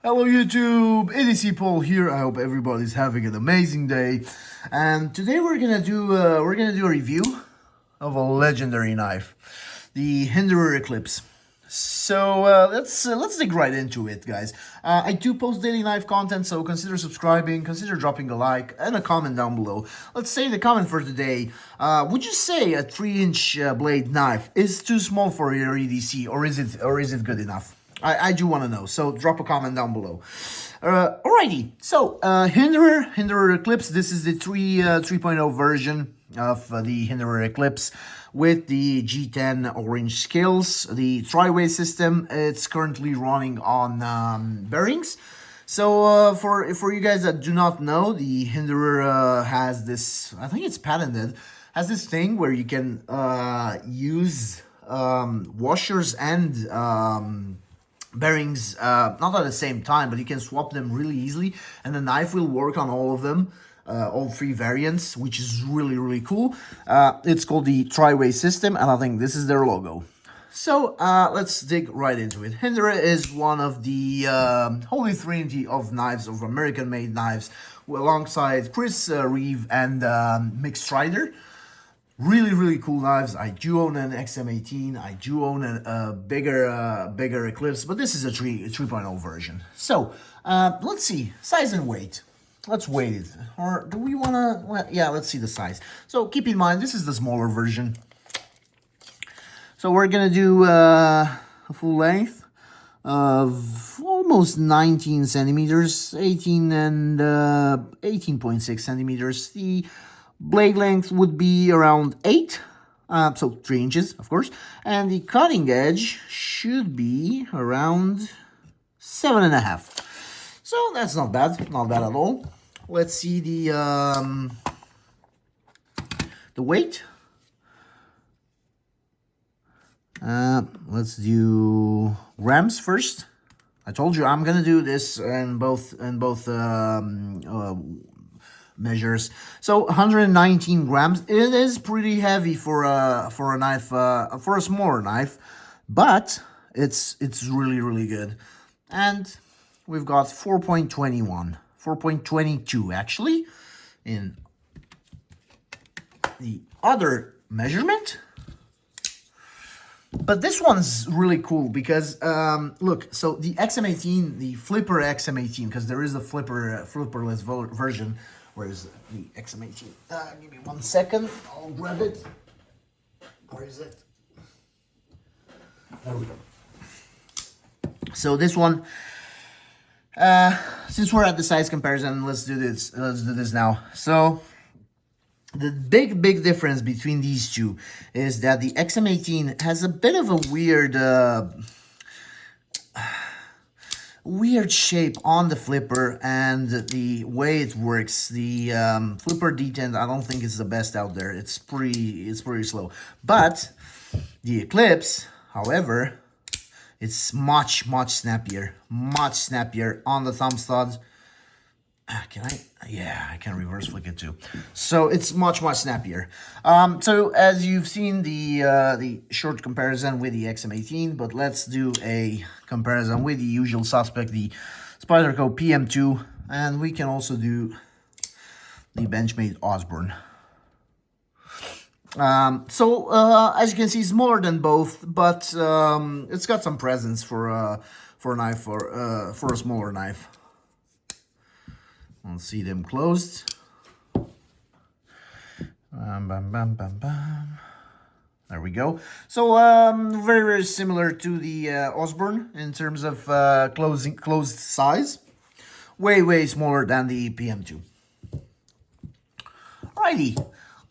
Hello YouTube, EDC Paul here. I hope everybody's having an amazing day. And today we're gonna do a review of a legendary knife, the Hinderer Eklipse. So let's dig right into it, guys. I do post daily knife content, so consider subscribing, consider dropping a like and a comment down below. Let's say the comment for today. Would you say a 3-inch blade knife is too small for your EDC, or is it good enough? I do want to know, so drop a comment down below. Alrighty, so Hinderer Eklipse. This is the 3.0 version of the Hinderer Eklipse with the G10 orange scales, the tri-way system. It's currently running on bearings. So for you guys that do not know, the Hinderer has this, I think it's patented, has this thing where you can use washers and bearings not at the same time, but you can swap them really easily, and the knife will work on all of them, all three variants, which is really cool. It's called the tri-way system, and I think this is their logo. So let's dig right into it. Hinderer is one of the holy trinity of knives, of American-made knives, alongside Chris Reeve and Mick Strider. Really cool knives. I do own an XM18. I do own a bigger Eklipse, but this is a 3.0 version. So let's see size and weight. Let's weight it, or do we want to? Well, yeah, let's see the size. So keep in mind this is the smaller version. So we're gonna do a full length of almost 19 centimeters, 18 and 18.6 centimeters. The blade length would be around 8, so 3 inches, of course. And the cutting edge should be around 7.5. So that's not bad at all. Let's see the weight. Let's do grams first. I told you I'm gonna do this in both measures. So 119 grams. It is pretty heavy for a knife, for a smaller knife, but it's really good. And we've got 4.22 actually in the other measurement. But this one's really cool because look, so the XM18, the flipper XM18, because there is a flipperless version. Where's the XM18? Give me 1 second. I'll grab it. Where is it? There we go. So this one, since we're at the size comparison, let's do this. Let's do this now. So the big difference between these two is that the XM18 has a bit of a weird shape on the flipper, and the way it works, the flipper detent, I don't think it's the best out there. It's pretty slow. But the Eklipse, however, it's much snappier on the thumb studs. Can I? Yeah, I can reverse flick it too. So it's much snappier. So as you've seen the short comparison with the XM18, but let's do a comparison with the usual suspect, the Spyderco PM2, and we can also do the Benchmade Osborne. As you can see, smaller than both, but it's got some presence for a knife, for a smaller knife. Let's see them closed. There we go. So very similar to the Osborne in terms of closed size. Way smaller than the PM2. Alrighty,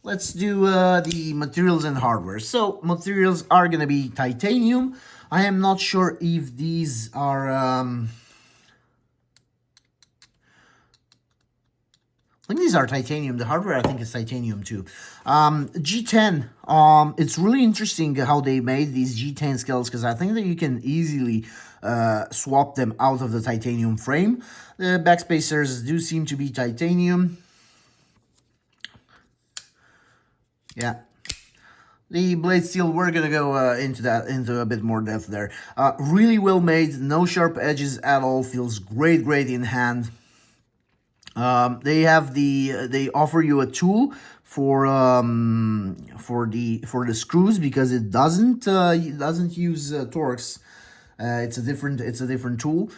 let's do the materials and hardware. So materials are gonna be titanium. I am not sure if these are I think these are titanium. The hardware, I think, is titanium too. G10, it's really interesting how they made these G10 scales, because I think that you can easily swap them out of the titanium frame. The backspacers do seem to be titanium. Yeah. The blade steel, we're gonna go into a bit more depth there. Really well made, no sharp edges at all. Feels great in hand. They offer you a tool for the screws, because it doesn't use Torx. It's a different tool.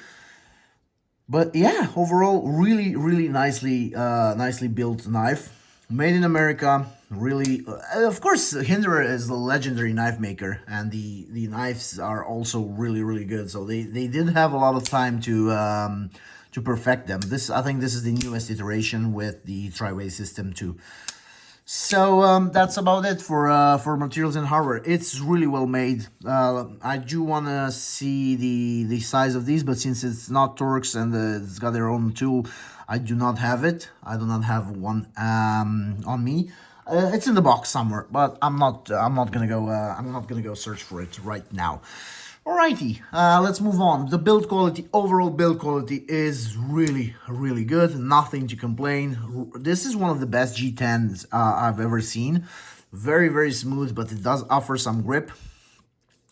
But yeah, overall, really nicely built knife, made in America. Really, of course, Hinderer is the legendary knife maker, and the knives are also really good. So they did have a lot of time to perfect them. I think this is the newest iteration with the tri-way system too. So that's about it for materials and hardware. It's really well made. I do want to see the size of these, but since it's not Torx and it's got their own tool, I do not have it. I do not have one on me. It's in the box somewhere, but I'm not gonna go search for it right now. Alrighty, let's move on. The build quality, overall build quality is really good. Nothing to complain. This is one of the best G10s I've ever seen. Very smooth, but it does offer some grip.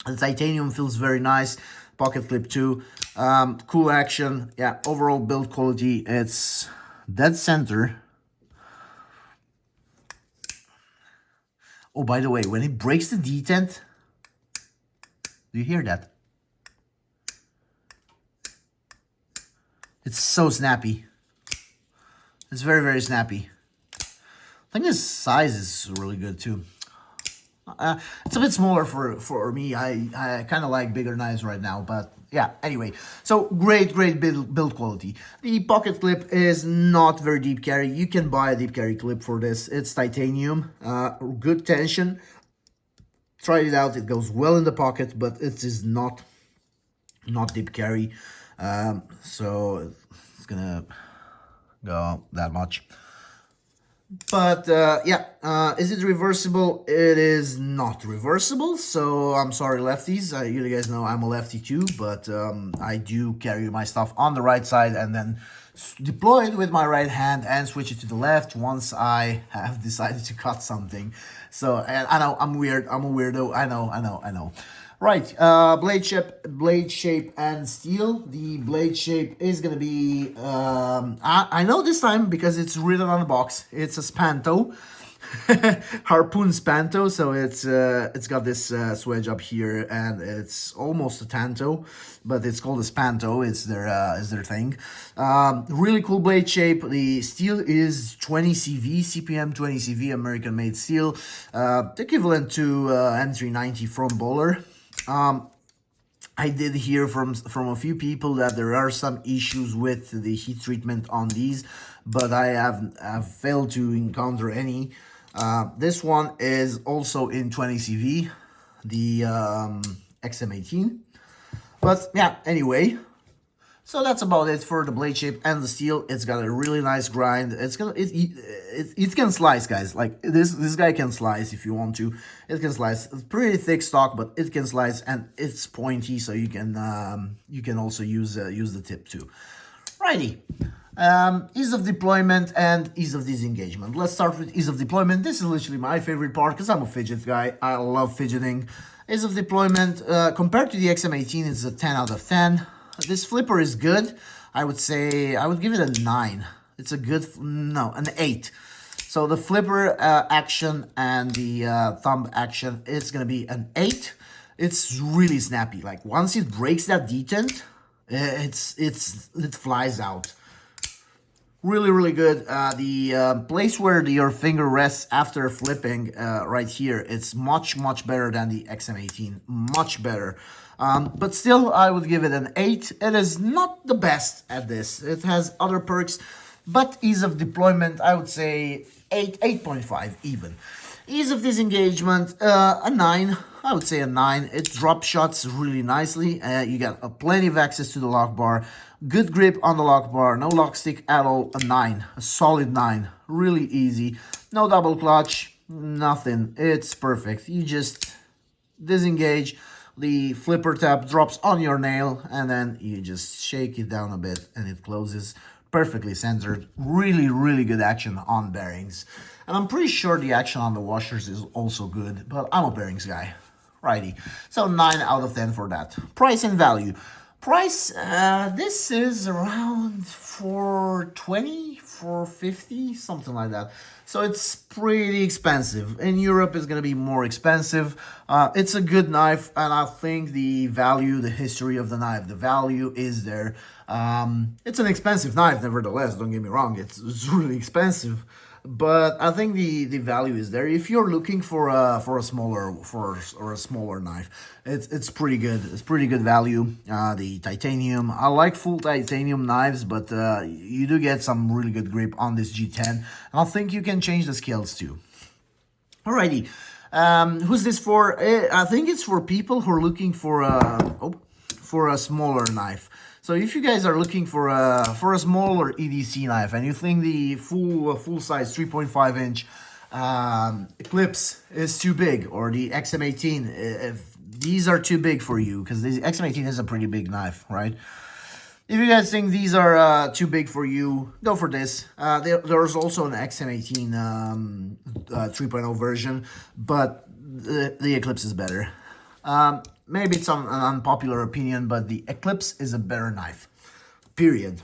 The titanium feels very nice. Pocket clip too. Cool action. Yeah, overall build quality, it's dead center. Oh, by the way, when it breaks the detent, do you hear that? It's so snappy. It's very snappy. I think this size is really good too. It's a bit smaller for me. I kind of like bigger knives right now, but yeah, anyway. So great build quality. The pocket clip is not very deep carry. You can buy a deep carry clip for this. It's titanium, good tension. Tried it out. It goes well in the pocket, but it is not deep carry. So it's gonna go that much. But yeah, is it reversible? It is not reversible, so I'm sorry, lefties. You guys know I'm a lefty too, but I do carry my stuff on the right side and then deploy it with my right hand and switch it to the left once I have decided to cut something. So, and I know I'm weird. I'm a weirdo. I know. Right, blade shape and steel. The blade shape is gonna be, I know this time because it's written on the box. It's a Spanto, harpoon Spanto. So it's got this swedge up here, and it's almost a Tanto, but it's called a Spanto. It's their thing. Really cool blade shape. The steel is 20 CV, CPM 20 CV, American made steel, equivalent to M390 from Bowler. I did hear from a few people that there are some issues with the heat treatment on these, but I have failed to encounter any. This one is also in 20 CV, the XM18. But yeah, anyway, so that's about it for the blade shape and the steel. It's got a really nice grind. It can slice, guys. Like this guy can slice if you want to. It can slice. It's pretty thick stock, but it can slice, and it's pointy, so you can also use the tip too. Righty. Ease of deployment and ease of disengagement. Let's start with ease of deployment. This is literally my favorite part because I'm a fidget guy. I love fidgeting. Ease of deployment, compared to the XM18, it's a 10 out of 10. This flipper is good. I would say, I would give it a 9. It's a good, no, an 8. So the flipper action and the thumb action is going to be an 8. It's really snappy. Like once it breaks that detent, it flies out. Really good. The place where your finger rests after flipping, right here, it's much better than the XM18. Much better. But still, I would give it an 8. It is not the best at this. It has other perks, but ease of deployment, I would say 8, 8.5 even. Ease of disengagement, a 9. I would say a 9. It drop shots really nicely. You got plenty of access to the lock bar. Good grip on the lock bar. No lock stick at all. A 9. A solid 9. Really easy. No double clutch. Nothing. It's perfect. You just disengage. The flipper tab drops on your nail, and then you just shake it down a bit, and it closes perfectly centered, really good action on bearings. And I'm pretty sure the action on the washers is also good, but I'm a bearings guy. Righty. So 9 out of 10 for that. Price and value. Price, this is around 420, 450, something like that. So it's pretty expensive. In Europe, it's going to be more expensive. It's a good knife, and I think the value, the history of the knife, the value is there. It's an expensive knife, nevertheless, don't get me wrong. It's really expensive. But I think the value is there. If you're looking for a smaller knife, it's pretty good. It's pretty good value. The titanium. I like full titanium knives, but you do get some really good grip on this G10. And I think you can change the scales too. Alrighty. Who's this for? I think it's for people who are looking for a smaller knife. So if you guys are looking for a smaller EDC knife and you think the full size 3.5 inch Eklipse is too big, or the XM18, if these are too big for you, because the XM18 is a pretty big knife, right? If you guys think these are too big for you, go for this. There's also an XM18 3.0 version, but the Eklipse is better. Maybe it's an unpopular opinion, but the Eklipse is a better knife. Period.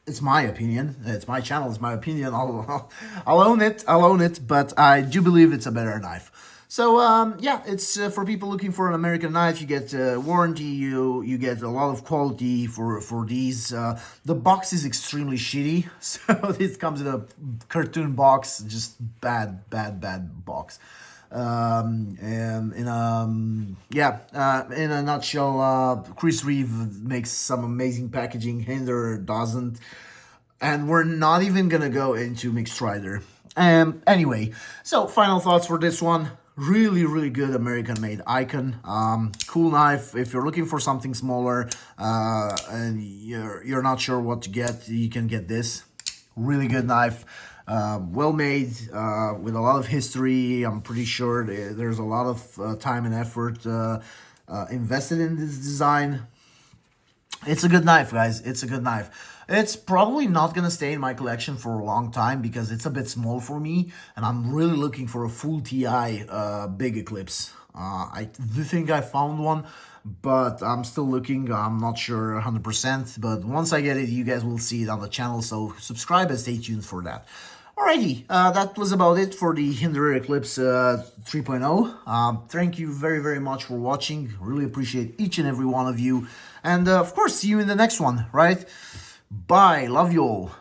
It's my opinion. It's my channel. It's my opinion. I'll own it. I'll own it. But I do believe it's a better knife. So yeah, it's for people looking for an American knife. You get warranty. You get a lot of quality for these. The box is extremely shitty. So this comes in a cartoon box. Just bad box. And in a nutshell, Chris Reeve makes some amazing packaging. Hinderer doesn't, and we're not even gonna go into mixed rider. Anyway, so final thoughts for this one. Really good American-made Icon. Cool knife. If you're looking for something smaller and you're not sure what to get, you can get this. Really good knife. Well made, with a lot of history. I'm pretty sure there's a lot of time and effort invested in this design. It's a good knife, guys. It's a good knife. It's probably not going to stay in my collection for a long time because it's a bit small for me, and I'm really looking for a full TI big Eklipse. I do think I found one, but I'm still looking. I'm not sure 100%, but once I get it, you guys will see it on the channel, so subscribe and stay tuned for that. Alrighty, that was about it for the Hinderer Eklipse 3.0. Thank you very much for watching. Really appreciate each and every one of you. And of course, see you in the next one, right? Bye. Love you all.